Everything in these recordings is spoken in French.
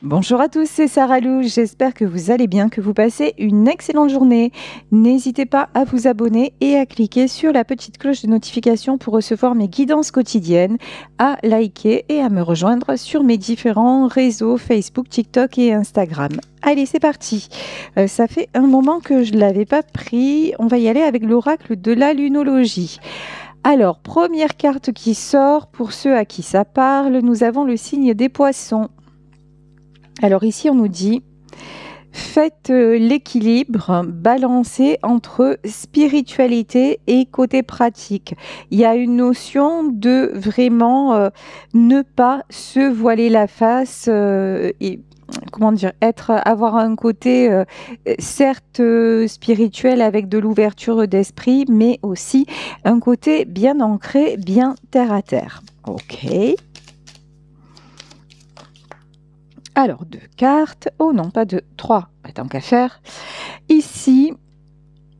Bonjour à tous, c'est Sarah Lou. J'espère que vous allez bien, que vous passez une excellente journée. N'hésitez pas à vous abonner et à cliquer sur la petite cloche de notification pour recevoir mes guidances quotidiennes, à liker et à me rejoindre sur mes différents réseaux Facebook, TikTok et Instagram. Allez, c'est parti. Ça fait un moment que je ne l'avais pas pris. On va y aller avec l'oracle de la lunologie. Alors, première carte qui sort, pour ceux à qui ça parle, nous avons le signe des poissons. Alors ici, on nous dit, faites l'équilibre, balancez entre spiritualité et côté pratique. Il y a une notion de vraiment ne pas se voiler la face et comment dire, avoir un côté certes spirituel avec de l'ouverture d'esprit, mais aussi un côté bien ancré, bien terre à terre. Ok. Alors, 2 cartes. Oh non, pas 2, 3. Tant qu'à faire. Ici,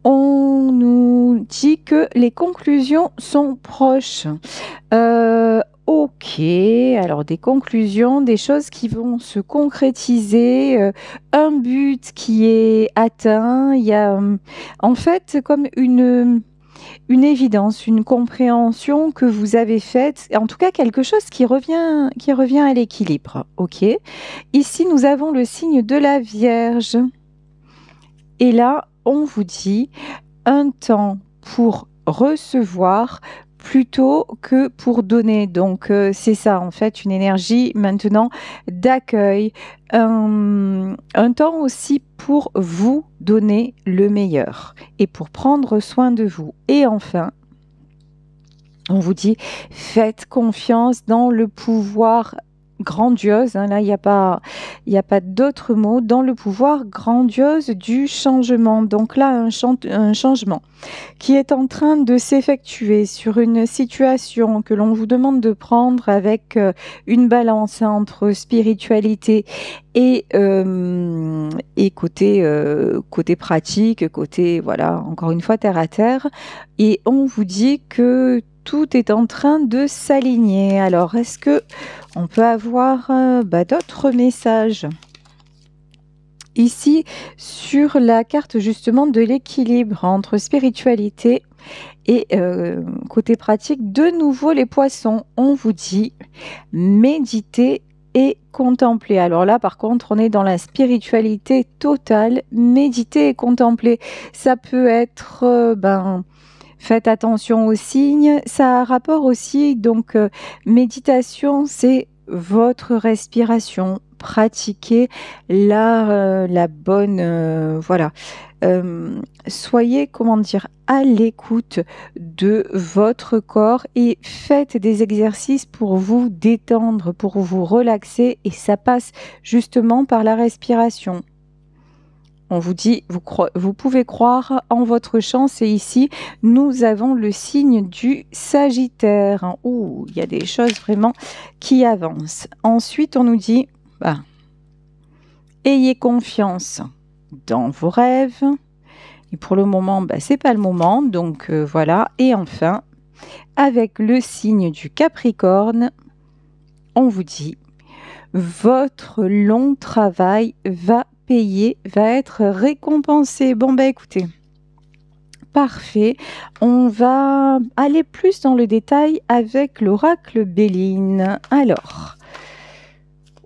on nous dit que les conclusions sont proches. Ok, alors des conclusions, des choses qui vont se concrétiser, un but qui est atteint. Il y a en fait comme une évidence, une compréhension que vous avez faite, en tout cas quelque chose qui revient à l'équilibre. Ok. Ici, nous avons le signe de la Vierge. Et là, on vous dit un temps pour recevoir plutôt que pour donner. Donc, c'est ça, en fait, une énergie maintenant d'accueil. Un temps aussi pour vous donner le meilleur et pour prendre soin de vous. Et enfin, on vous dit, faites confiance dans le pouvoir grandiose, hein, là il n'y a pas d'autre mot, dans le pouvoir grandiose du changement. Donc là, un changement qui est en train de s'effectuer sur une situation que l'on vous demande de prendre avec une balance entre spiritualité et côté pratique, côté, voilà, encore une fois, terre à terre. Et on vous dit que tout est en train de s'aligner. Alors, est-ce que on peut avoir d'autres messages ici sur la carte justement de l'équilibre entre spiritualité et côté pratique? De nouveau, les poissons, on vous dit méditer et contempler. Alors là, par contre, on est dans la spiritualité totale. Méditer et contempler, ça peut être faites attention aux signes. Ça a rapport aussi, donc, méditation, c'est votre respiration. Pratiquez la bonne, voilà. Soyez, comment dire, à l'écoute de votre corps et faites des exercices pour vous détendre, pour vous relaxer. Et ça passe justement par la respiration. On vous dit, vous pouvez croire en votre chance. Et ici, nous avons le signe du Sagittaire. Ouh, il y a des choses vraiment qui avancent. Ensuite, on nous dit, ayez confiance dans vos rêves. Et pour le moment, c'est pas le moment. Donc voilà. Et enfin, avec le signe du Capricorne, on vous dit, votre long travail va payer, va être récompensé. Bon, écoutez, parfait. On va aller plus dans le détail avec l'oracle Béline. Alors,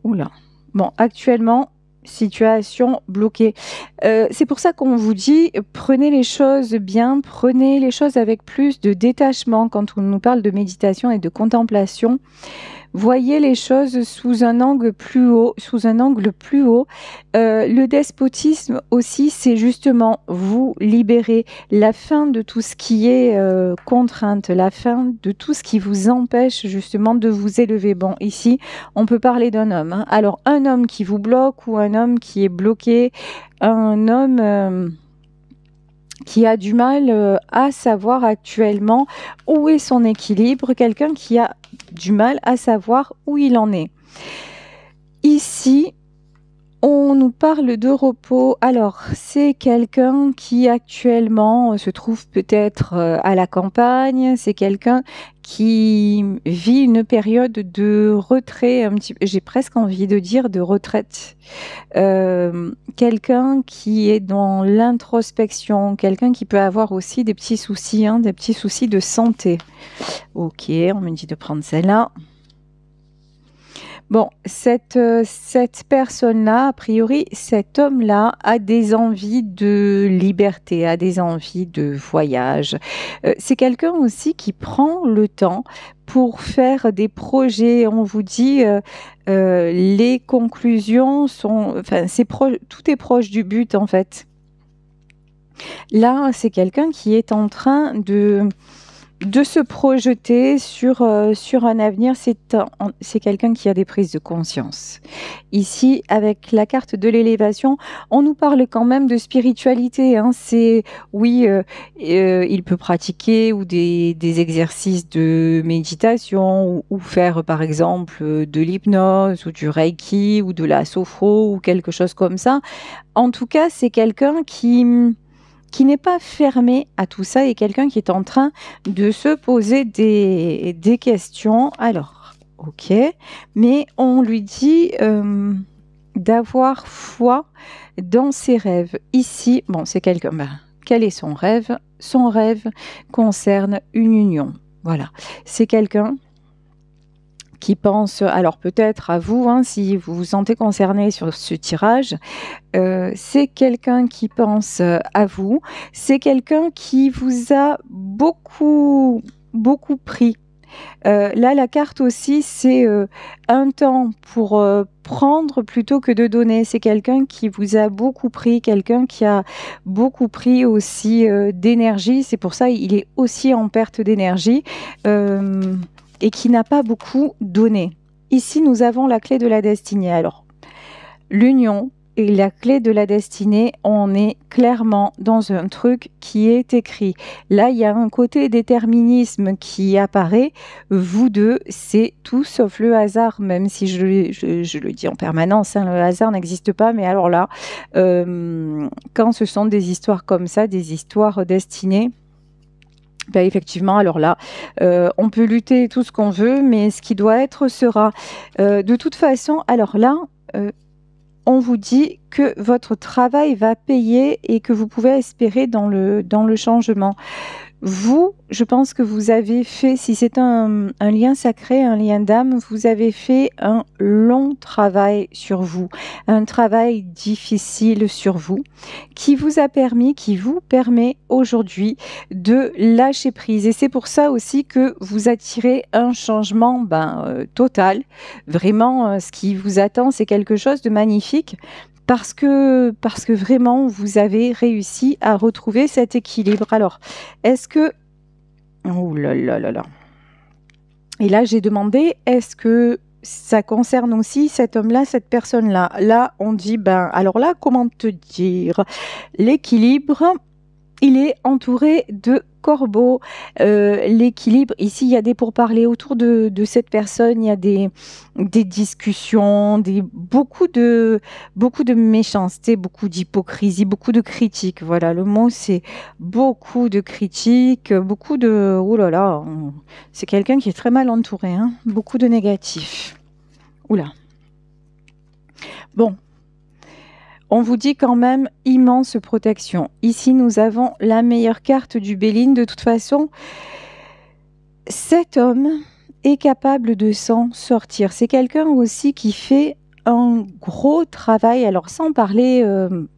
oula. Bon, actuellement, situation bloquée. C'est pour ça qu'on vous dit, prenez les choses bien, prenez les choses avec plus de détachement quand on nous parle de méditation et de contemplation. Voyez les choses sous un angle plus haut, le despotisme aussi, c'est justement vous libérer, la fin de tout ce qui est contrainte, la fin de tout ce qui vous empêche justement de vous élever. Bon, ici, on peut parler d'un homme. Hein. Alors, un homme qui vous bloque ou un homme qui est bloqué, un homme qui a du mal à savoir actuellement où est son équilibre, quelqu'un qui a du mal à savoir où il en est. Ici, On nous parle de repos. Alors, c'est quelqu'un qui actuellement se trouve peut-être à la campagne. C'est quelqu'un qui vit une période de retrait, un petit, j'ai presque envie de dire de retraite. Quelqu'un qui est dans l'introspection, quelqu'un qui peut avoir aussi des petits soucis, hein, des petits soucis de santé. Ok, on me dit de prendre celle-là. Bon, cette personne-là, a priori, cet homme-là a des envies de liberté, a des envies de voyage. C'est quelqu'un aussi qui prend le temps pour faire des projets. On vous dit, les conclusions sont, enfin, tout est proche du but en fait. Là, c'est quelqu'un qui est en train de se projeter sur un avenir. C'est quelqu'un qui a des prises de conscience. Ici, avec la carte de l'élévation, on nous parle quand même de spiritualité, hein. C'est oui, il peut pratiquer ou des exercices de méditation ou faire par exemple de l'hypnose ou du reiki ou de la sophro ou quelque chose comme ça. En tout cas, c'est quelqu'un qui n'est pas fermé à tout ça et quelqu'un qui est en train de se poser des questions. Alors, ok, mais on lui dit d'avoir foi dans ses rêves. Ici, bon, c'est quelqu'un. Ben, quel est son rêve? Son rêve concerne une union. Voilà, c'est quelqu'un qui pense, alors peut-être à vous, hein, si vous vous sentez concerné sur ce tirage, c'est quelqu'un qui pense à vous, c'est quelqu'un qui vous a beaucoup, beaucoup pris. Là, la carte aussi, c'est un temps pour prendre plutôt que de donner. C'est quelqu'un qui vous a beaucoup pris, quelqu'un qui a beaucoup pris aussi d'énergie. C'est pour ça il est aussi en perte d'énergie. Et qui n'a pas beaucoup donné. Ici, nous avons la clé de la destinée. Alors, l'union et la clé de la destinée, on est clairement dans un truc qui est écrit. Là, il y a un côté déterminisme qui apparaît. Vous deux, c'est tout sauf le hasard, même si je le dis en permanence, hein, le hasard n'existe pas. Mais alors là, quand ce sont des histoires comme ça, des histoires destinées, ben effectivement, alors là, on peut lutter tout ce qu'on veut, mais ce qui doit être sera. De toute façon, alors là, on vous dit que votre travail va payer et que vous pouvez espérer dans le changement. Vous, je pense que vous avez fait, si c'est un lien sacré, un lien d'âme, vous avez fait un long travail sur vous, un travail difficile sur vous, qui vous a permis, qui vous permet aujourd'hui de lâcher prise. Et c'est pour ça aussi que vous attirez un changement total. Vraiment, ce qui vous attend, c'est quelque chose de magnifique. Parce que vraiment, vous avez réussi à retrouver cet équilibre. Alors, est-ce que... Oh là là là là. Et là, j'ai demandé, est-ce que ça concerne aussi cet homme-là, cette personne-là? Là, on dit, alors là, comment te dire? L'équilibre, il est entouré de corbeaux. L'équilibre, ici, il y a des pourparlers autour de cette personne, il y a des discussions, beaucoup de méchanceté, beaucoup d'hypocrisie, beaucoup de critiques. Voilà, le mot, c'est beaucoup de critiques, beaucoup de... Oh là là, c'est quelqu'un qui est très mal entouré, hein, beaucoup de négatifs. Oula. Bon. On vous dit quand même immense protection. Ici, nous avons la meilleure carte du Béline. De toute façon, cet homme est capable de s'en sortir. C'est quelqu'un aussi qui fait un gros travail. Alors, sans parler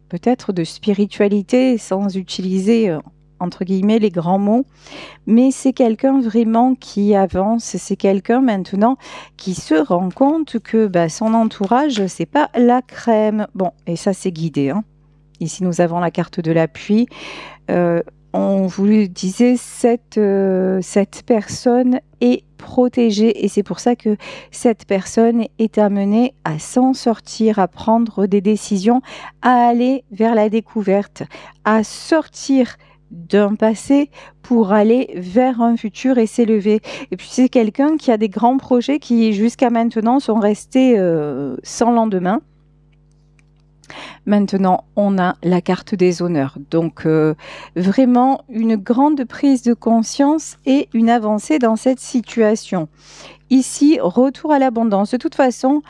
peut-être de spiritualité, sans utiliser entre guillemets les grands mots, mais c'est quelqu'un vraiment qui avance, c'est quelqu'un maintenant qui se rend compte que son entourage, c'est pas la crème. Bon, et ça c'est guidé, hein. Ici nous avons la carte de l'appui. On vous le disait, cette personne est protégée et c'est pour ça que cette personne est amenée à s'en sortir, à prendre des décisions, à aller vers la découverte, à sortir d'un passé pour aller vers un futur et s'élever. Et puis c'est quelqu'un qui a des grands projets qui jusqu'à maintenant sont restés sans lendemain. Maintenant, on a la carte des honneurs. Donc, vraiment une grande prise de conscience et une avancée dans cette situation. Ici, retour à l'abondance. De toute façon,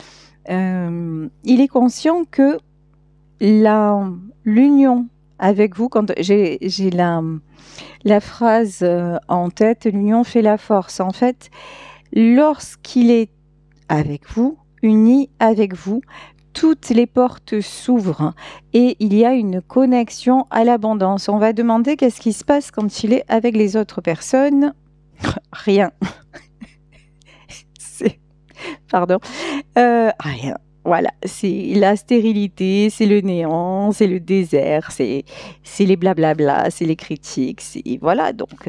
il est conscient que l'union avec vous, quand j'ai la phrase en tête, l'union fait la force. En fait, lorsqu'il est avec vous, uni avec vous, toutes les portes s'ouvrent et il y a une connexion à l'abondance. On va demander qu'est-ce qui se passe quand il est avec les autres personnes. Rien. Pardon. Rien. Voilà, c'est la stérilité, c'est le néant, c'est le désert, c'est les blablabla, c'est les critiques, voilà. Donc,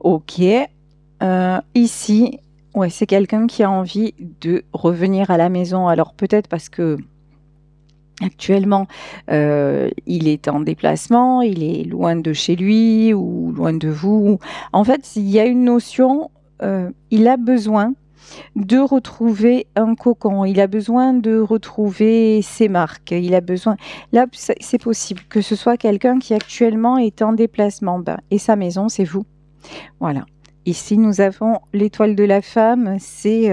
ok. Ici, ouais, c'est quelqu'un qui a envie de revenir à la maison. Alors peut-être parce que actuellement, il est en déplacement, il est loin de chez lui ou loin de vous. En fait, il y a une notion, il a besoin de retrouver un cocon, il a besoin de retrouver ses marques, il a besoin... Là, c'est possible que ce soit quelqu'un qui actuellement est en déplacement. Et sa maison, c'est vous. Voilà. Ici, nous avons l'étoile de la femme, c'est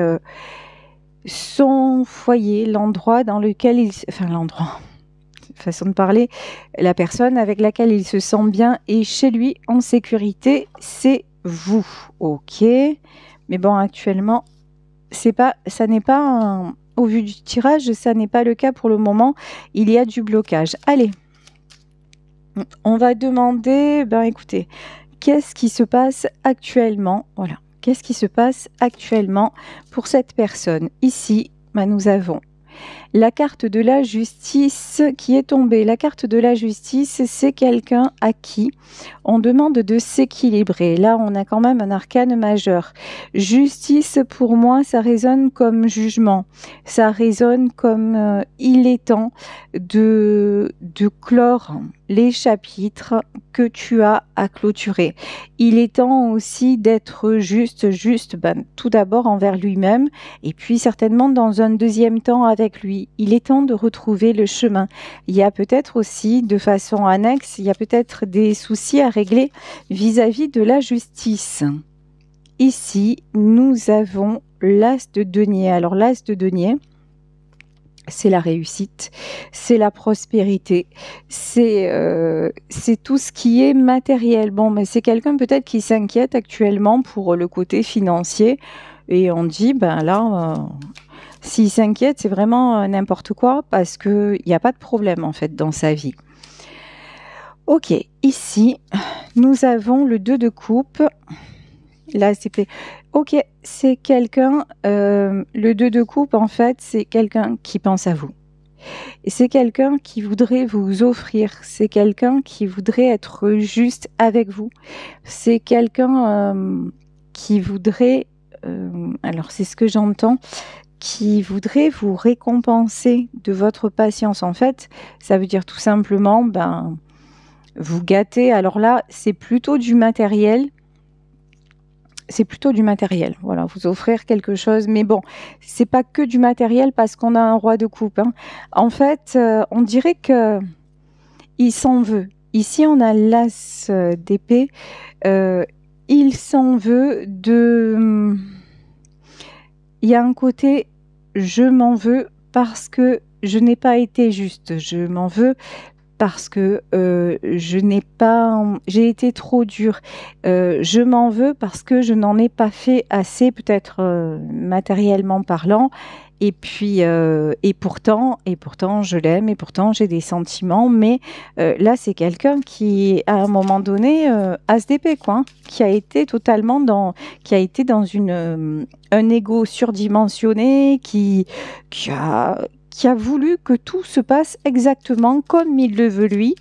son foyer, l'endroit dans lequel il... Enfin, l'endroit, façon de parler, la personne avec laquelle il se sent bien et chez lui, en sécurité, c'est vous. Ok. Mais bon, actuellement... ça n'est pas au vu du tirage, ça n'est pas le cas pour le moment. Il y a du blocage. Allez, on va demander, écoutez, qu'est-ce qui se passe actuellement? Voilà, qu'est-ce qui se passe actuellement pour cette personne? Ici, nous avons la carte de la justice qui est tombée. La carte de la justice, c'est quelqu'un à qui on demande de s'équilibrer. Là, on a quand même un arcane majeur. Justice, pour moi, ça résonne comme jugement. Ça résonne comme il est temps de clore les chapitres que tu as à clôturer. Il est temps aussi d'être juste, tout d'abord envers lui-même et puis certainement dans un deuxième temps avec lui. Il est temps de retrouver le chemin. Il y a peut-être aussi, de façon annexe, il y a peut-être des soucis à régler vis-à-vis de la justice. Ici, nous avons l'as de denier. Alors, l'as de denier, c'est la réussite, c'est la prospérité, c'est tout ce qui est matériel. Bon, mais c'est quelqu'un peut-être qui s'inquiète actuellement pour le côté financier et on dit, s'il s'inquiète, c'est vraiment n'importe quoi parce qu'il n'y a pas de problème en fait dans sa vie. Ok, ici, nous avons le 2 de coupe. Là, c'est... Ok, c'est quelqu'un... le 2 de coupe, en fait, c'est quelqu'un qui pense à vous. Et c'est quelqu'un qui voudrait vous offrir. C'est quelqu'un qui voudrait être juste avec vous. C'est quelqu'un qui voudrait... alors, c'est ce que j'entends, qui voudrait vous récompenser de votre patience. En fait, ça veut dire tout simplement, vous gâter. Alors là, c'est plutôt du matériel. C'est plutôt du matériel. Voilà, vous offrir quelque chose. Mais bon, c'est pas que du matériel parce qu'on a un roi de coupe. Hein. En fait, on dirait que il s'en veut. Ici, on a l'as d'épée. Il s'en veut de... Il y a un côté, je m'en veux parce que je n'ai pas été juste. Je m'en veux parce que j'ai été trop dure. Je m'en veux parce que je n'en ai pas fait assez, peut-être matériellement parlant. Et puis, et pourtant, je l'aime, et pourtant, j'ai des sentiments. Mais là, c'est quelqu'un qui, à un moment donné, as d'épée, quoi, hein, qui a été dans un ego surdimensionné, qui a voulu que tout se passe exactement comme il le veut lui.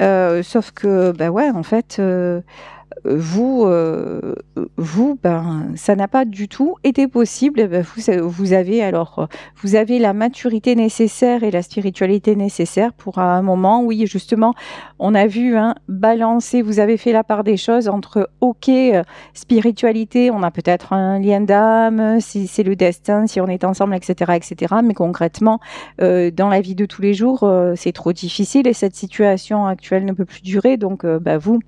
Sauf que, en fait, vous, ben, ça n'a pas du tout été possible. Ben, vous avez alors, vous avez la maturité nécessaire et la spiritualité nécessaire pour à un moment, oui, justement, on a vu, hein, balancer, vous avez fait la part des choses entre, ok, spiritualité, on a peut-être un lien d'âme, si c'est le destin, si on est ensemble, etc., etc., mais concrètement, dans la vie de tous les jours, c'est trop difficile et cette situation actuelle ne peut plus durer, donc, ben, vous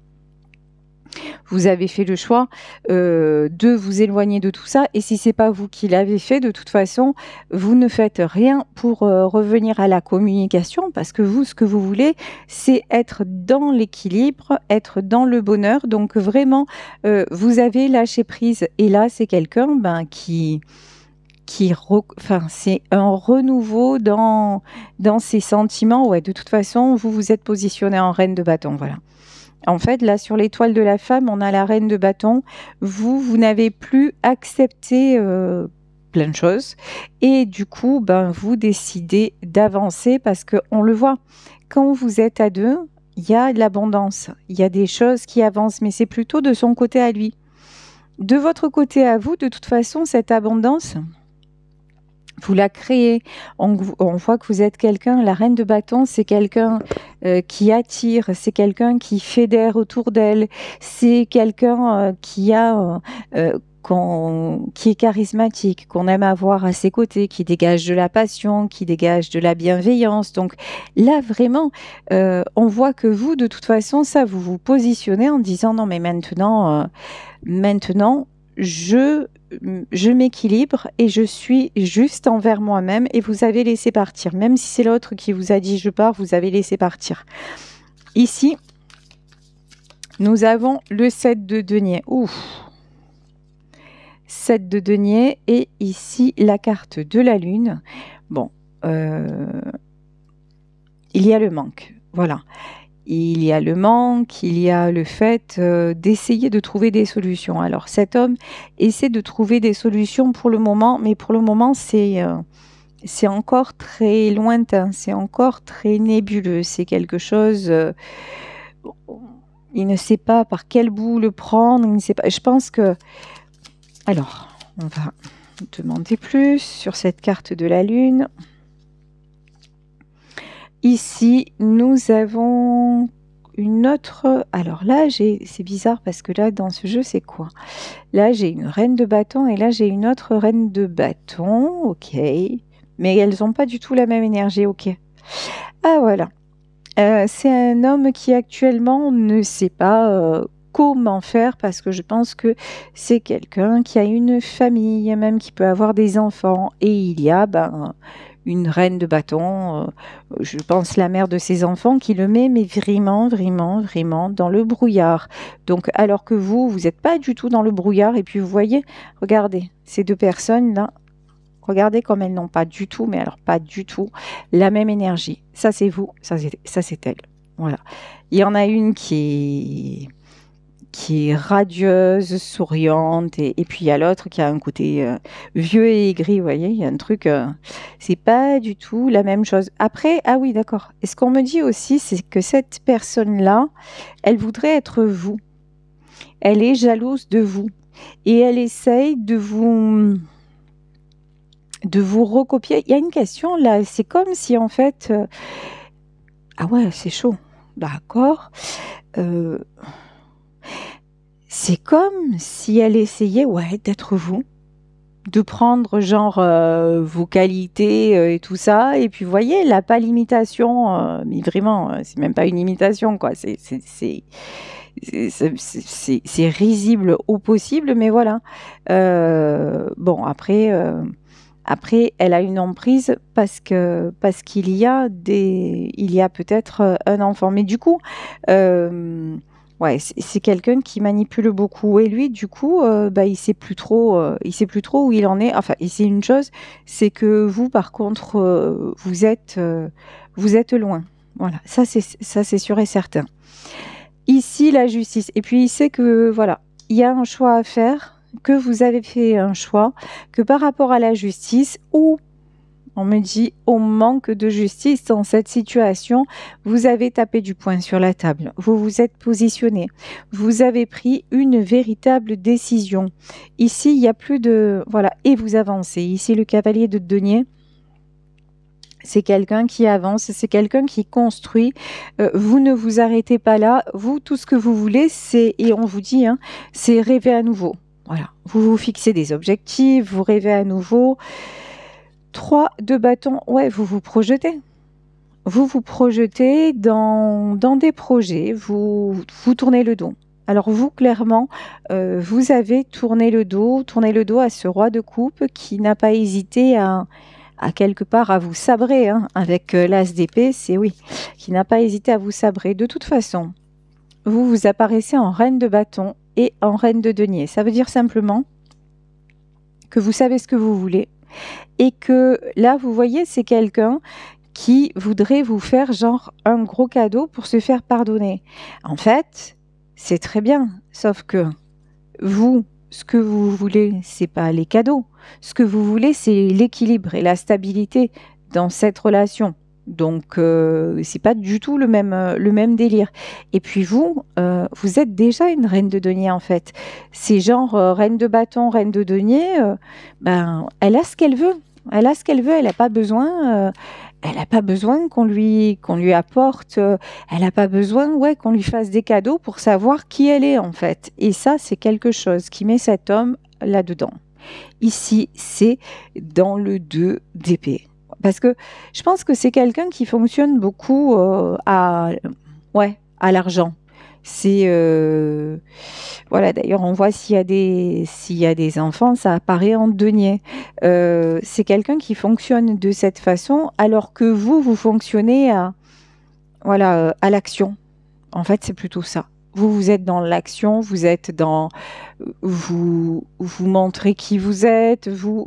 avez fait le choix de vous éloigner de tout ça. Et si c'est pas vous qui l'avez fait, de toute façon, vous ne faites rien pour revenir à la communication parce que vous, ce que vous voulez, c'est être dans l'équilibre, être dans le bonheur. Donc vraiment, vous avez lâché prise. Et là, c'est quelqu'un ben, enfin, c'est un renouveau dans ses sentiments. Ouais, de toute façon, vous vous êtes positionné en reine de bâton. Voilà. En fait, là, sur l'étoile de la femme, on a la reine de bâton. Vous n'avez plus accepté plein de choses. Et du coup, ben, vous décidez d'avancer parce qu'on le voit. Quand vous êtes à deux, il y a de l'abondance. Il y a des choses qui avancent, mais c'est plutôt de son côté à lui. De votre côté à vous, de toute façon, cette abondance, vous la créez. On voit que vous êtes quelqu'un, la reine de bâton, c'est quelqu'un qui attire, c'est quelqu'un qui fédère autour d'elle, c'est quelqu'un qui est charismatique, qu'on aime avoir à ses côtés, qui dégage de la passion, qui dégage de la bienveillance. Donc là, vraiment, on voit que vous, de toute façon, ça, vous vous positionnez en disant non, mais maintenant, je m'équilibre et je suis juste envers moi-même et vous avez laissé partir. Même si c'est l'autre qui vous a dit je pars, vous avez laissé partir. Ici, nous avons le 7 de denier. Ouf. 7 de denier et ici la carte de la lune. Bon, il y a le manque. Voilà. Il y a le manque, il y a le fait d'essayer de trouver des solutions. Alors cet homme essaie de trouver des solutions pour le moment, mais pour le moment c'est encore très lointain, c'est encore très nébuleux. C'est quelque chose, il ne sait pas par quel bout le prendre, il ne sait pas. Je pense que, alors, on va demander plus sur cette carte de la lune. Ici, nous avons une autre... Alors là, c'est bizarre parce que là, dans ce jeu, c'est quoi? Là, j'ai une reine de bâton et là, j'ai une autre reine de bâton. Ok. Mais elles n'ont pas du tout la même énergie. Ok. Ah, voilà. C'est un homme qui actuellement ne sait pas comment faire parce que je pense que c'est quelqu'un qui a une famille, même qui peut avoir des enfants. Et il y a... une reine de bâton, je pense la mère de ses enfants qui le met, mais vraiment, vraiment, vraiment dans le brouillard. Donc, alors que vous n'êtes pas du tout dans le brouillard. Et puis, vous voyez, regardez, ces deux personnes-là, regardez comme elles n'ont pas du tout, mais alors pas du tout, la même énergie. Ça, c'est vous, ça, c'est elle. Voilà. Il y en a une qui est radieuse, souriante, et puis il y a l'autre qui a un côté vieux et aigri, vous voyez, il y a un truc, c'est pas du tout la même chose. Après, ah oui, d'accord. Et ce qu'on me dit aussi, c'est que cette personne-là, elle voudrait être vous. Elle est jalouse de vous. Et elle essaye de vous recopier. Il y a une question là, c'est comme si en fait... ah ouais, c'est chaud. D'accord. C'est comme si elle essayait, ouais, d'être vous, de prendre genre vos qualités et tout ça, et puis vous voyez, elle n'a pas l'imitation, mais vraiment, c'est même pas une imitation, quoi. C'est risible au possible, mais voilà. Bon, après, elle a une emprise parce qu'il y a peut-être un enfant, mais du coup. Ouais, c'est quelqu'un qui manipule beaucoup et lui, du coup, il sait plus trop, où il en est. Enfin, ici une chose, c'est que vous, par contre, vous êtes loin. Voilà, ça c'est sûr et certain. Ici, la justice. Et puis il sait que voilà, il y a un choix à faire, que vous avez fait un choix, que par rapport à la justice ou On me dit au manque de justice dans cette situation, vous avez tapé du poing sur la table, vous vous êtes positionné, vous avez pris une véritable décision. Ici, il n'y a plus de... Voilà, et vous avancez. Ici, le cavalier de denier, c'est quelqu'un qui avance, c'est quelqu'un qui construit. Vous ne vous arrêtez pas là. Vous, tout ce que vous voulez, c'est, et on vous dit, hein, c'est rêver à nouveau. Voilà, vous vous fixez des objectifs, vous rêvez à nouveau. 3 de bâton, ouais, vous vous projetez. Vous vous projetez dans des projets, vous tournez le dos. Alors vous, clairement, vous avez tourné le dos à ce roi de coupe qui n'a pas hésité à quelque part à vous sabrer, hein, avec l'as d'épée, c'est oui, qui n'a pas hésité à vous sabrer. De toute façon, vous apparaissez en reine de bâton et en reine de denier. Ça veut dire simplement que vous savez ce que vous voulez et que là, vous voyez, c'est quelqu'un qui voudrait vous faire genre un gros cadeau pour se faire pardonner. En fait, c'est très bien, sauf que vous, ce que vous voulez, c'est pas les cadeaux. Ce que vous voulez, c'est l'équilibre et la stabilité dans cette relation. Donc, c'est pas du tout le même délire. Et puis vous, vous êtes déjà une reine de denier en fait. C'est genre reine de bâton, reine de denier. Ben, elle a ce qu'elle veut. Elle a ce qu'elle veut. Elle n'a pas besoin. Elle n'a pas besoin qu'on lui apporte. Elle n'a pas besoin, ouais, qu'on lui fasse des cadeaux pour savoir qui elle est en fait. Et ça, c'est quelque chose qui met cet homme là-dedans. Ici, c'est dans le 2 d'épée. Parce que je pense que c'est quelqu'un qui fonctionne beaucoup à l'argent. C'est voilà. D'ailleurs, on voit s'il y a des enfants, ça apparaît en denier. C'est quelqu'un qui fonctionne de cette façon, alors que vous fonctionnez à à l'action. En fait, c'est plutôt ça. Vous êtes dans l'action, vous êtes dans vous montrez qui vous êtes, vous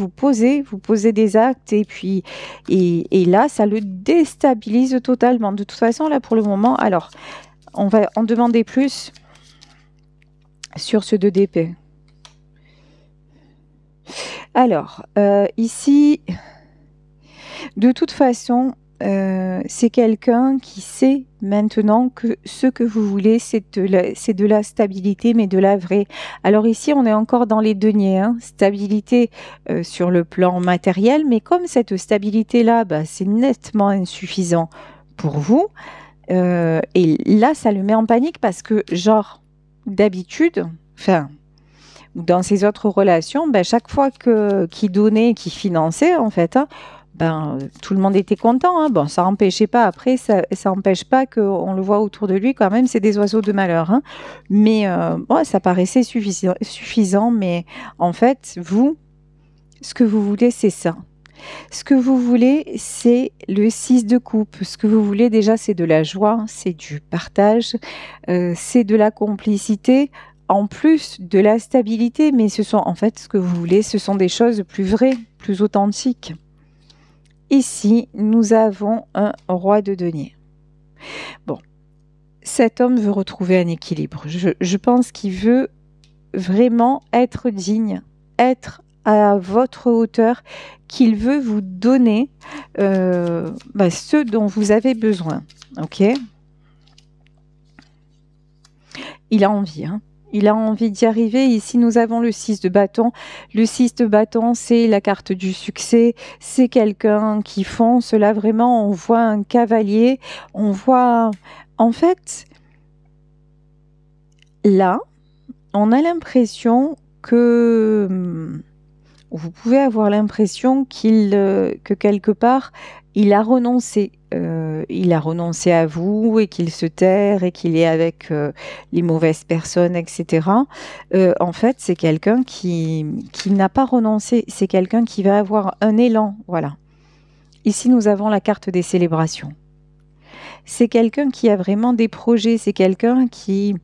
posez des actes et puis et là ça le déstabilise totalement. De toute façon là pour le moment, alors on va en demander plus sur ce 2 d'épée. Alors ici de toute façon c'est quelqu'un qui sait maintenant que ce que vous voulez, c'est de la stabilité, mais de la vraie. Alors ici, on est encore dans les deniers, hein, stabilité sur le plan matériel, mais comme cette stabilité-là, bah, c'est nettement insuffisant pour vous, et là, ça le met en panique parce que, genre, d'habitude, enfin, dans ses autres relations, bah, chaque fois qu'il donnait, qu'il finançait, en fait, hein, ben, tout le monde était content. Hein. Bon, ça n'empêchait pas, après, ça n'empêche pas qu'on le voit autour de lui, quand même, c'est des oiseaux de malheur. Hein. Mais bon, ça paraissait suffisant, mais en fait, vous, ce que vous voulez, c'est ça. Ce que vous voulez, c'est le 6 de coupe. Ce que vous voulez, déjà, c'est de la joie, c'est du partage, c'est de la complicité, en plus de la stabilité. Mais ce sont, en fait, ce que vous voulez, ce sont des choses plus vraies, plus authentiques. Ici, nous avons un roi de denier. Bon, cet homme veut retrouver un équilibre. Je pense qu'il veut vraiment être digne, être à votre hauteur, qu'il veut vous donner ce dont vous avez besoin. Ok ? Il a envie, hein. Il a envie d'y arriver. Ici, nous avons le 6 de bâton. Le 6 de bâton, c'est la carte du succès. C'est quelqu'un qui fonce. Là, vraiment, on voit un cavalier. On voit... En fait, là, on a l'impression que... Vous pouvez avoir l'impression que quelque part, il a renoncé. Il a renoncé à vous et qu'il se terre et qu'il est avec les mauvaises personnes, etc. En fait, c'est quelqu'un qui n'a pas renoncé. C'est quelqu'un qui va avoir un élan. Voilà. Ici, nous avons la carte des célébrations. C'est quelqu'un qui a vraiment des projets. C'est quelqu'un qui...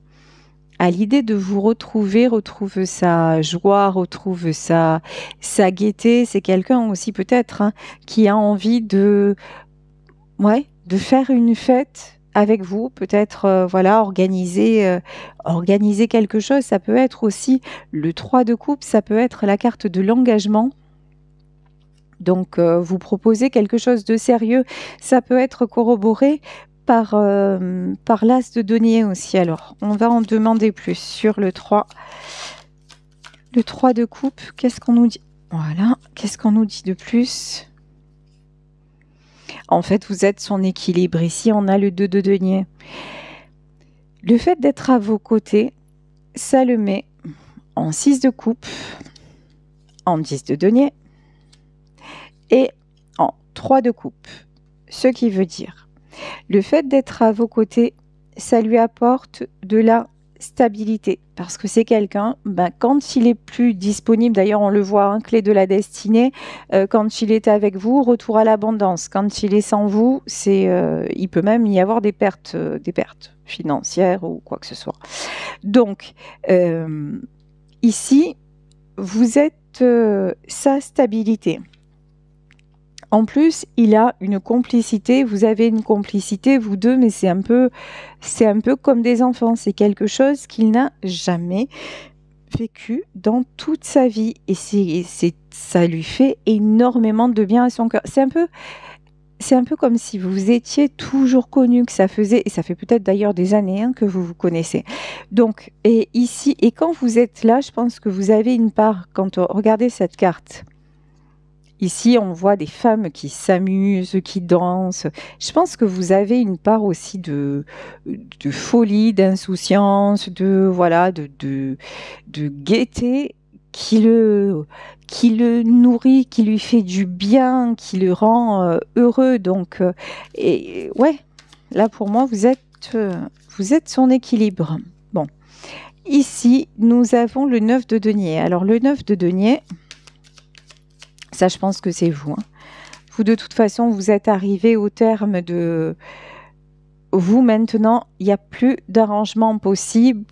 à l'idée de vous retrouve sa joie, retrouve sa gaieté. C'est quelqu'un aussi peut-être hein, qui a envie de faire une fête avec vous, peut-être organiser quelque chose. Ça peut être aussi le 3 de coupe, ça peut être la carte de l'engagement. Donc, vous proposez quelque chose de sérieux. Ça peut être corroboré par l'as de denier aussi. Alors, on va en demander plus sur le 3. Le 3 de coupe, qu'est-ce qu'on nous dit? Voilà, qu'est-ce qu'on nous dit de plus? En fait, vous êtes son équilibre. Ici, on a le 2 de denier. Le fait d'être à vos côtés, ça le met en 6 de coupe, en 10 de denier et en 3 de coupe. Ce qui veut dire, le fait d'être à vos côtés, ça lui apporte de la stabilité. Parce que c'est quelqu'un, quand il est plus disponible, d'ailleurs on le voit, hein, clé de la destinée, quand il est avec vous, retour à l'abondance. Quand il est sans vous, il peut même y avoir des pertes financières ou quoi que ce soit. Donc, ici, vous êtes sa stabilité. En plus, il a une complicité, vous avez une complicité, vous deux, mais c'est un peu comme des enfants. C'est quelque chose qu'il n'a jamais vécu dans toute sa vie. Et ça lui fait énormément de bien à son cœur. C'est un peu comme si vous étiez toujours connu, que ça faisait, et ça fait peut-être d'ailleurs des années que vous vous connaissez. Donc, et ici, et quand vous êtes là, je pense que vous avez une part, quand regardez cette carte. Ici, on voit des femmes qui s'amusent, qui dansent. Je pense que vous avez une part aussi de folie, d'insouciance, de gaieté qui le nourrit, qui lui fait du bien, qui le rend heureux. Donc, et ouais, là pour moi, vous êtes son équilibre. Bon, ici, nous avons le 9 de denier. Alors, le 9 de denier, ça, je pense que c'est vous. Hein. Vous, de toute façon, vous êtes arrivé au terme de... Vous, maintenant, il n'y a plus d'arrangement possible.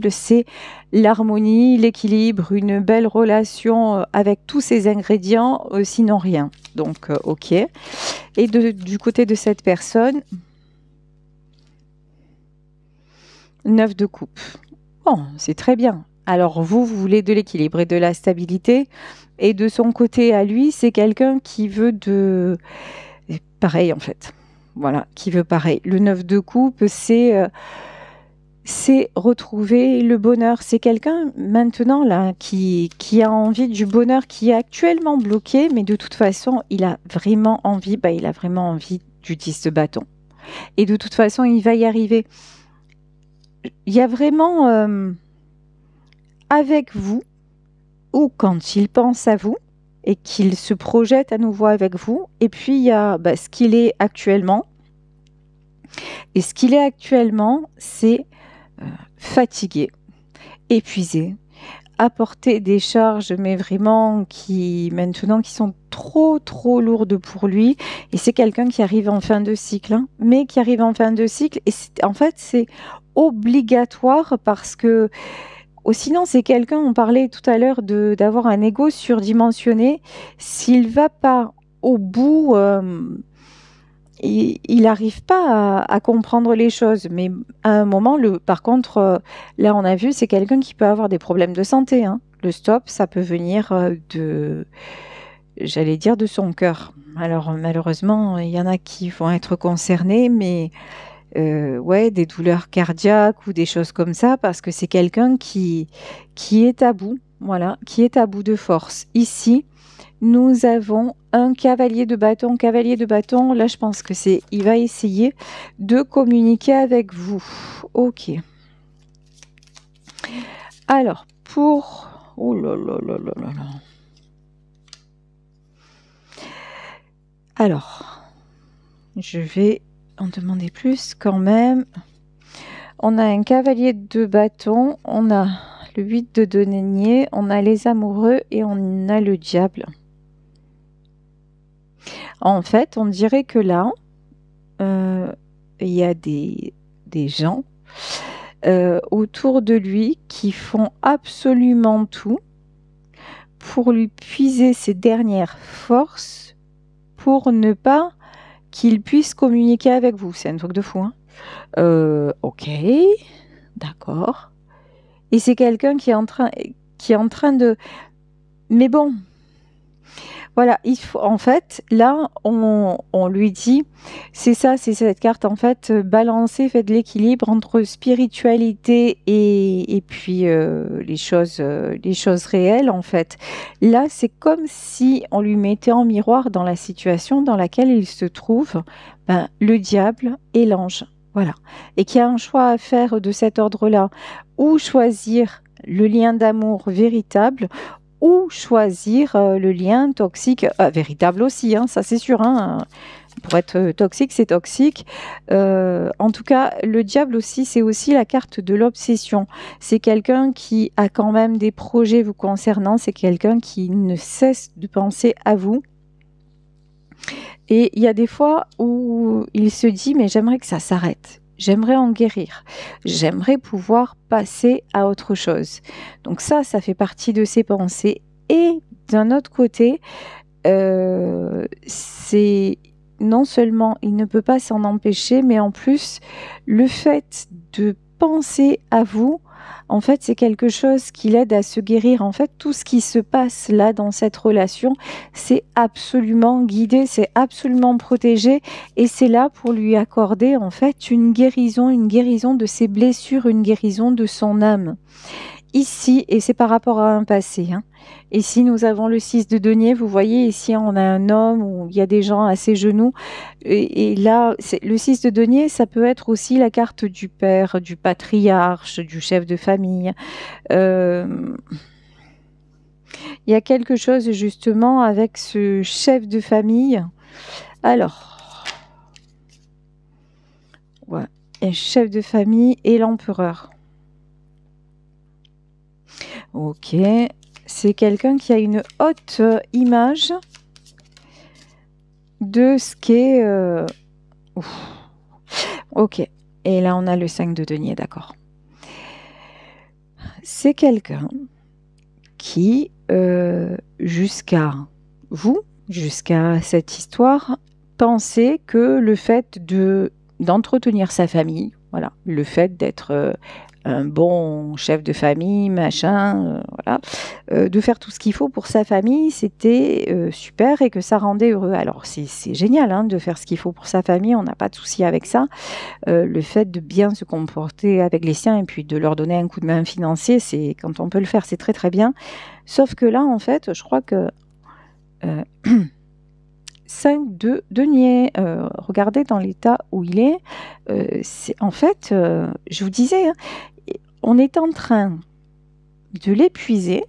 C'est l'harmonie, l'équilibre, une belle relation avec tous ces ingrédients, sinon rien. Donc, OK. Et du côté de cette personne, 9 de coupe. Bon, c'est très bien. Alors vous voulez de l'équilibre et de la stabilité. Et de son côté à lui, c'est quelqu'un qui veut pareil en fait. Voilà, qui veut pareil. Le 9 de coupe, c'est retrouver le bonheur. C'est quelqu'un maintenant là qui a envie du bonheur, qui est actuellement bloqué, mais de toute façon, il a vraiment envie du 10 de bâton. Et de toute façon, il va y arriver. Il y a vraiment... avec vous, ou quand il pense à vous et qu'il se projette à nouveau avec vous. Et puis, il y a ce qu'il est actuellement. Et ce qu'il est actuellement, c'est fatigué, épuisé, apporter des charges, mais vraiment qui sont trop lourdes pour lui. Et c'est quelqu'un qui arrive en fin de cycle, hein, mais qui arrive en fin de cycle. Et en fait, c'est obligatoire parce que sinon, c'est quelqu'un, on parlait tout à l'heure d'avoir un ego surdimensionné. S'il va pas au bout, il n'arrive pas à comprendre les choses. Mais à un moment, par contre, là, on a vu, c'est quelqu'un qui peut avoir des problèmes de santé. Hein. Le stop, ça peut venir j'allais dire, de son cœur. Alors, malheureusement, il y en a qui vont être concernés, mais... des douleurs cardiaques ou des choses comme ça, parce que c'est quelqu'un qui est à bout, voilà, qui est à bout de force. Ici, nous avons un cavalier de bâton. Cavalier de bâton, là, je pense que il va essayer de communiquer avec vous. Ok. Alors, oh là là là là là là. Alors, je vais en demander plus quand même. On a un cavalier de bâton, on a le 8 de denier, on a les amoureux et on a le diable. En fait, on dirait que là, il y a des gens autour de lui qui font absolument tout pour lui puiser ses dernières forces pour ne pas qu'il puisse communiquer avec vous. C'est un truc de fou, hein. Ok, d'accord. Et c'est quelqu'un qui est en train de... Mais bon, Voilà, il faut, en fait, là, on lui dit, c'est ça, c'est cette carte, en fait, balancer, faites l'équilibre entre spiritualité et puis les choses réelles, en fait. Là, c'est comme si on lui mettait en miroir dans la situation dans laquelle il se trouve, ben, le diable et l'ange. Voilà. Et qu'il y a un choix à faire de cet ordre-là, ou choisir le lien d'amour véritable, ou choisir le lien toxique, véritable aussi, hein, ça c'est sûr. Hein, pour être toxique, c'est toxique. En tout cas, le diable aussi, c'est aussi la carte de l'obsession. C'est quelqu'un qui a quand même des projets vous concernant. C'est quelqu'un qui ne cesse de penser à vous. Et il y a des fois où il se dit, mais j'aimerais que ça s'arrête. J'aimerais en guérir. J'aimerais pouvoir passer à autre chose. Donc ça fait partie de ses pensées. Et d'un autre côté, c'est non seulement il ne peut pas s'en empêcher, mais en plus, le fait de penser à vous, en fait, c'est quelque chose qui l'aide à se guérir. En fait, tout ce qui se passe là dans cette relation, c'est absolument guidé, c'est absolument protégé, et c'est là pour lui accorder en fait une guérison de ses blessures, une guérison de son âme. Ici, et c'est par rapport à un passé, hein. Ici, nous avons le 6 de denier. Vous voyez, ici, on a un homme où il y a des gens à ses genoux. Et là, le 6 de denier, ça peut être aussi la carte du père, du patriarche, du chef de famille. Euh, il y a quelque chose justement avec ce chef de famille. Alors, ouais, et chef de famille et l'empereur. Ok, c'est quelqu'un qui a une haute image de ce qu'est... Ok, et là on a le 5 de denier, d'accord. C'est quelqu'un qui, jusqu'à cette histoire, pensait que le fait d'entretenir sa famille, voilà, le fait d'être un bon chef de famille, machin, voilà, de faire tout ce qu'il faut pour sa famille, c'était super et que ça rendait heureux. Alors c'est génial hein, de faire ce qu'il faut pour sa famille, on n'a pas de souci avec ça. Le fait de bien se comporter avec les siens et puis de leur donner un coup de main financier, c'est quand on peut le faire, c'est très très bien. Sauf que là, en fait, je crois que 5 de denier, regardez dans l'état où il est, c'est en fait, je vous disais, hein, on est en train de l'épuiser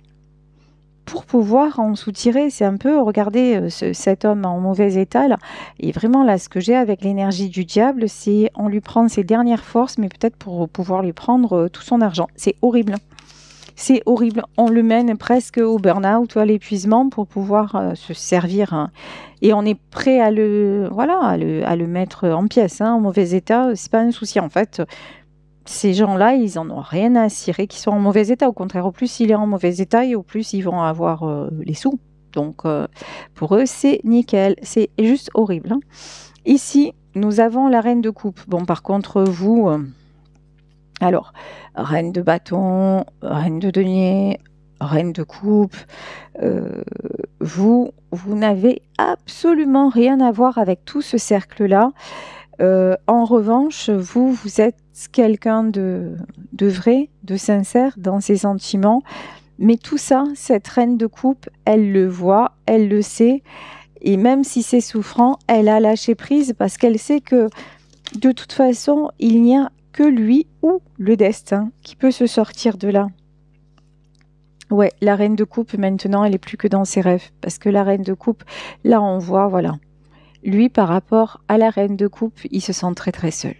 pour pouvoir en soutirer. C'est un peu, regardez cet homme en mauvais état là. Et vraiment là, ce que j'ai avec l'énergie du diable, c'est on lui prend ses dernières forces, mais peut-être pour pouvoir lui prendre tout son argent. C'est horrible. C'est horrible. On le mène presque au burn-out ou à l'épuisement pour pouvoir se servir. Hein. Et on est prêt à le mettre en pièces, hein, en mauvais état. C'est pas un souci en fait. Ces gens-là, ils en ont rien à cirer qu'ils sont en mauvais état. Au contraire, au plus il est en mauvais état et au plus ils vont avoir les sous. Donc, pour eux, c'est nickel. C'est juste horrible. Hein. Ici, nous avons la reine de coupe. Bon, par contre, vous... alors, reine de bâton, reine de denier, reine de coupe, vous n'avez absolument rien à voir avec tout ce cercle-là. En revanche, vous êtes quelqu'un de vrai, de sincère dans ses sentiments. Mais tout ça, cette reine de coupe, elle le voit, elle le sait. Et même si c'est souffrant, elle a lâché prise parce qu'elle sait que de toute façon, il n'y a que lui ou le destin qui peut se sortir de là. Ouais, la reine de coupe, maintenant, elle est plus que dans ses rêves. Parce que la reine de coupe, là, on voit, voilà. Lui, par rapport à la reine de coupe, il se sent très très seul.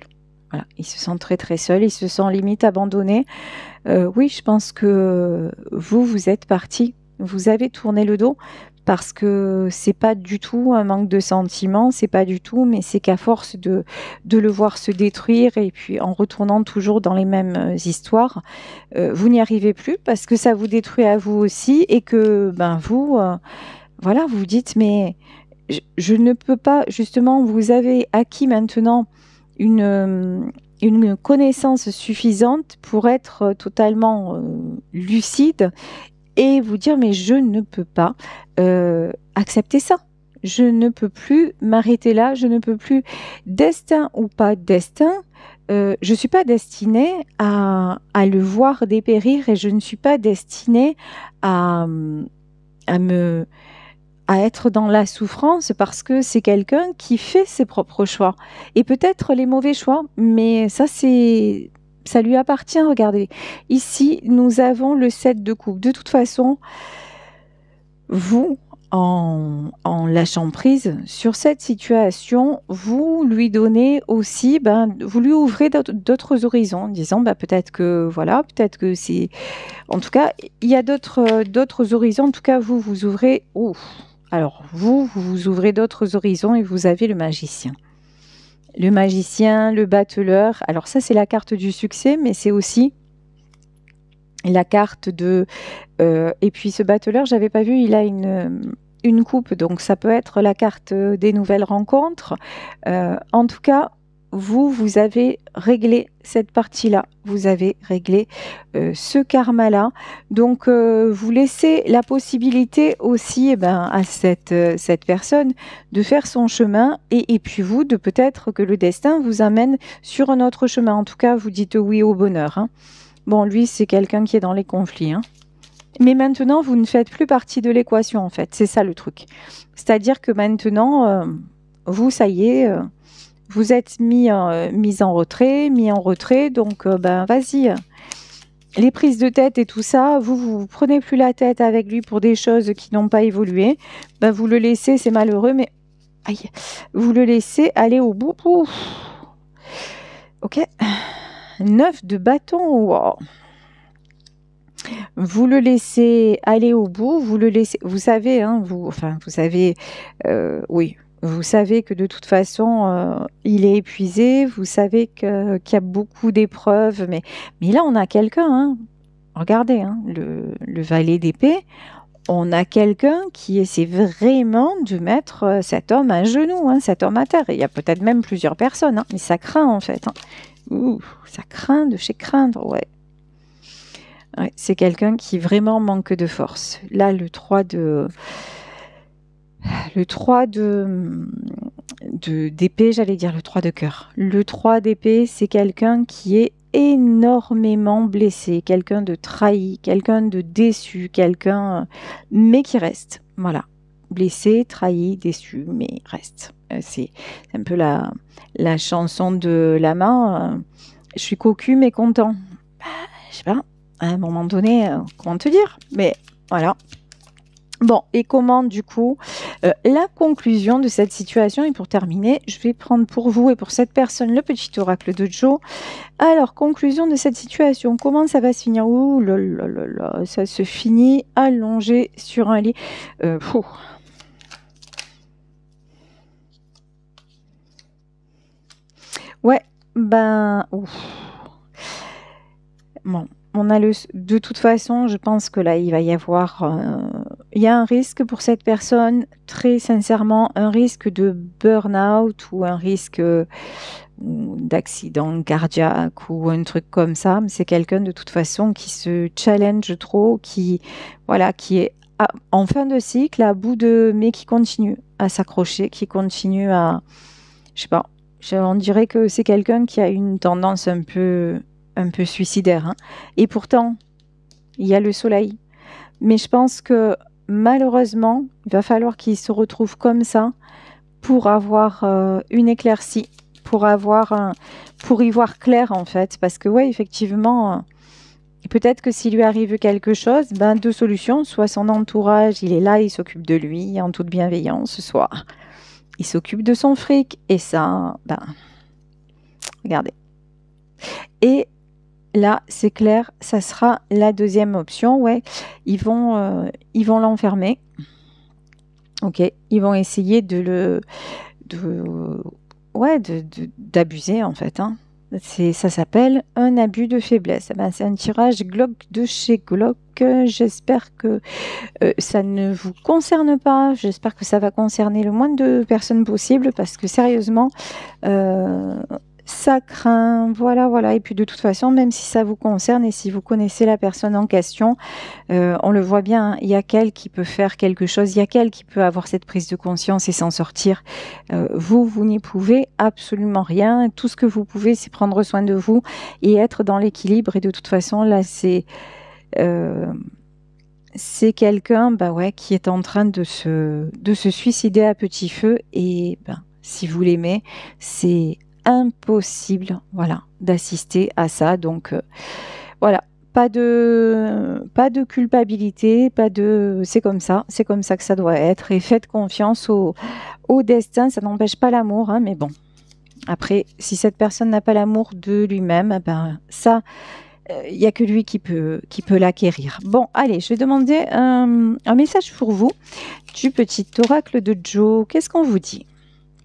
Voilà, il se sent très très seul, il se sent limite abandonné. Oui, je pense que vous êtes parti, vous avez tourné le dos parce que c'est pas du tout un manque de sentiments, c'est pas du tout, mais c'est qu'à force de le voir se détruire et puis en retournant toujours dans les mêmes histoires, vous n'y arrivez plus parce que ça vous détruit à vous aussi et que ben vous, voilà, vous vous dites mais je ne peux pas, justement, vous avez acquis maintenant une connaissance suffisante pour être totalement lucide et vous dire mais je ne peux pas accepter ça. Je ne peux plus m'arrêter là, je ne peux plus, destin ou pas destin, je ne suis pas destinée à le voir dépérir et je ne suis pas destinée à, à me, à être dans la souffrance parce que c'est quelqu'un qui fait ses propres choix. Et peut-être les mauvais choix, mais ça lui appartient, regardez. Ici, nous avons le 7 de coupe. De toute façon, vous, en lâchant prise sur cette situation, vous lui donnez aussi, vous lui ouvrez d'autres horizons, en disant, peut-être que, voilà, peut-être que c'est... En tout cas, il y a d'autres horizons. En tout cas, vous ouvrez... Alors, vous ouvrez d'autres horizons et vous avez le magicien. Le magicien, le battleur. Alors ça, c'est la carte du succès, mais c'est aussi la carte de... et puis ce battleur, j'avais pas vu, il a une coupe, donc ça peut être la carte des nouvelles rencontres. En tout cas, vous avez réglé cette partie-là, vous avez réglé ce karma-là. Donc, vous laissez la possibilité aussi à cette personne de faire son chemin et puis vous, de peut-être que le destin vous amène sur un autre chemin. En tout cas, vous dites oui au bonheur. Hein. Bon, lui, c'est quelqu'un qui est dans les conflits. Hein. Mais maintenant, vous ne faites plus partie de l'équation, en fait. C'est ça le truc. C'est-à-dire que maintenant, vous, ça y est, vous êtes mis en retrait. Donc, vas-y. Les prises de tête et tout ça, vous prenez plus la tête avec lui pour des choses qui n'ont pas évolué. Vous le laissez, c'est malheureux, mais aïe, vous le laissez aller au bout. Ouf. Ok. 9 de bâton. Wow. Vous le laissez aller au bout, vous le laissez, vous savez, hein, oui, vous savez que de toute façon, il est épuisé, vous savez qu'il y a beaucoup d'épreuves, mais là, on a quelqu'un, hein, regardez, hein, le valet d'épée, on a quelqu'un qui essaie vraiment de mettre cet homme à genoux, hein, cet homme à terre. Il y a peut-être même plusieurs personnes, hein, mais ça craint en fait. Hein. Ouh, ça craint de chez craindre, ouais. Ouais, c'est quelqu'un qui vraiment manque de force. Là, le 3 d'épée, j'allais dire le 3 de cœur. Le 3 d'épée, c'est quelqu'un qui est énormément blessé, quelqu'un de trahi, quelqu'un de déçu, mais qui reste. Voilà. Blessé, trahi, déçu, mais reste. C'est un peu la chanson de la main. Je suis cocu, mais content. Je sais pas. À un moment donné, comment te dire? Mais voilà. Bon, et comment du coup, la conclusion de cette situation, et pour terminer, je vais prendre pour vous et pour cette personne le petit oracle de Joe. Alors, conclusion de cette situation, comment ça va se finir? Ouh là là là là, ça se finit allongé sur un lit. Ouais, ouf. Bon. On a de toute façon, je pense que là, il va y avoir... il y a un risque pour cette personne, très sincèrement, un risque de burn-out ou un risque d'accident cardiaque ou un truc comme ça. C'est quelqu'un de toute façon qui se challenge trop, qui est en fin de cycle, à bout mais qui continue à s'accrocher, qui continue à... Je sais pas, on dirait que c'est quelqu'un qui a une tendance un peu suicidaire. Hein. Et pourtant, il y a le soleil. Mais je pense que malheureusement, il va falloir qu'il se retrouve comme ça pour avoir une éclaircie, pour y voir clair en fait. Parce que ouais, effectivement, peut-être que s'il lui arrive quelque chose, deux solutions. Soit son entourage, il est là, il s'occupe de lui en toute bienveillance, soit il s'occupe de son fric. Et ça, regardez. Et là, c'est clair, ça sera la deuxième option. Ouais, ils vont l'enfermer. Ok, ils vont essayer d'abuser en fait. Hein. Ça s'appelle un abus de faiblesse. C'est un tirage Glock de chez Glock. J'espère que ça ne vous concerne pas. J'espère que ça va concerner le moins de personnes possible parce que sérieusement, ça craint, voilà, voilà. Et puis de toute façon, même si ça vous concerne et si vous connaissez la personne en question, on le voit bien, hein, il y a qu'elle qui peut faire quelque chose, il y a qu'elle qui peut avoir cette prise de conscience et s'en sortir. Vous n'y pouvez absolument rien. Tout ce que vous pouvez, c'est prendre soin de vous et être dans l'équilibre. Et de toute façon, là, c'est quelqu'un, bah ouais, qui est en train de se suicider à petit feu. Et ben, si vous l'aimez, c'est impossible, voilà, d'assister à ça. Donc voilà, pas de culpabilité, c'est comme ça que ça doit être. Et faites confiance au destin. Ça n'empêche pas l'amour, hein, mais bon. Après, si cette personne n'a pas l'amour de lui-même, ben ça, il n'y a que lui qui peut l'acquérir. Bon, allez, je vais demander un message pour vous du petit oracle de Joe. Qu'est-ce qu'on vous dit?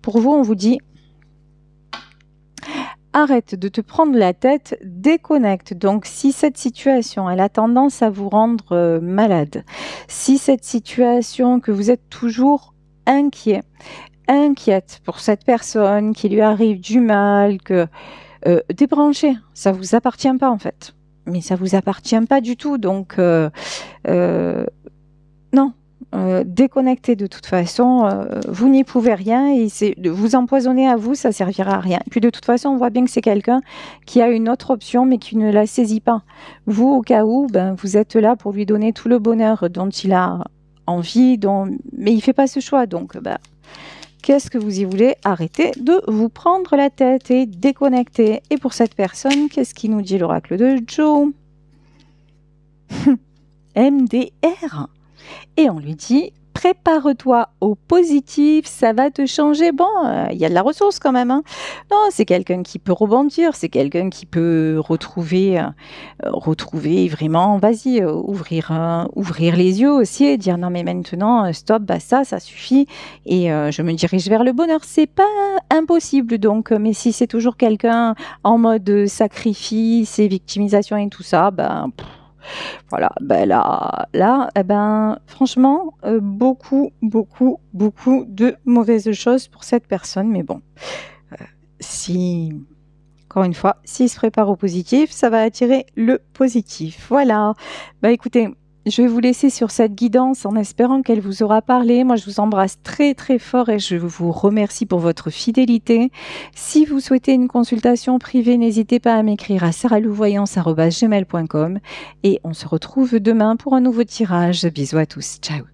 Pour vous, on vous dit: arrête de te prendre la tête, déconnecte. Donc, si cette situation, elle a tendance à vous rendre malade, si cette situation que vous êtes toujours inquiète pour cette personne, qui lui arrive du mal, que débranchez, ça vous appartient pas en fait. Mais ça vous appartient pas du tout, donc non. Déconnectez de toute façon, vous n'y pouvez rien et c'est de vous empoisonner à vous, ça servira à rien. Et puis de toute façon, on voit bien que c'est quelqu'un qui a une autre option mais qui ne la saisit pas. Vous, au cas où, ben, vous êtes là pour lui donner tout le bonheur dont il a envie, mais il fait pas ce choix. Donc, ben, qu'est-ce que vous y voulez? Arrêtez de vous prendre la tête et déconnecter. Et pour cette personne, qu'est-ce qui nous dit l'oracle de Joe? MDR. Et on lui dit: prépare-toi au positif, ça va te changer. Bon, il y a de la ressource quand même, hein. Non, c'est quelqu'un qui peut rebondir, c'est quelqu'un qui peut retrouver vraiment, vas-y, ouvrir les yeux aussi et dire: non mais maintenant, stop, bah ça suffit et je me dirige vers le bonheur. C'est pas impossible donc, mais si c'est toujours quelqu'un en mode sacrifice et victimisation et tout ça, ben... Voilà, ben là, eh ben, franchement, beaucoup de mauvaises choses pour cette personne. Mais bon, si, encore une fois, s'il se prépare au positif, ça va attirer le positif. Voilà. Bah écoutez, je vais vous laisser sur cette guidance en espérant qu'elle vous aura parlé. Moi, je vous embrasse très fort et je vous remercie pour votre fidélité. Si vous souhaitez une consultation privée, n'hésitez pas à m'écrire à sarahlouvoyance@gmail.com et on se retrouve demain pour un nouveau tirage. Bisous à tous. Ciao.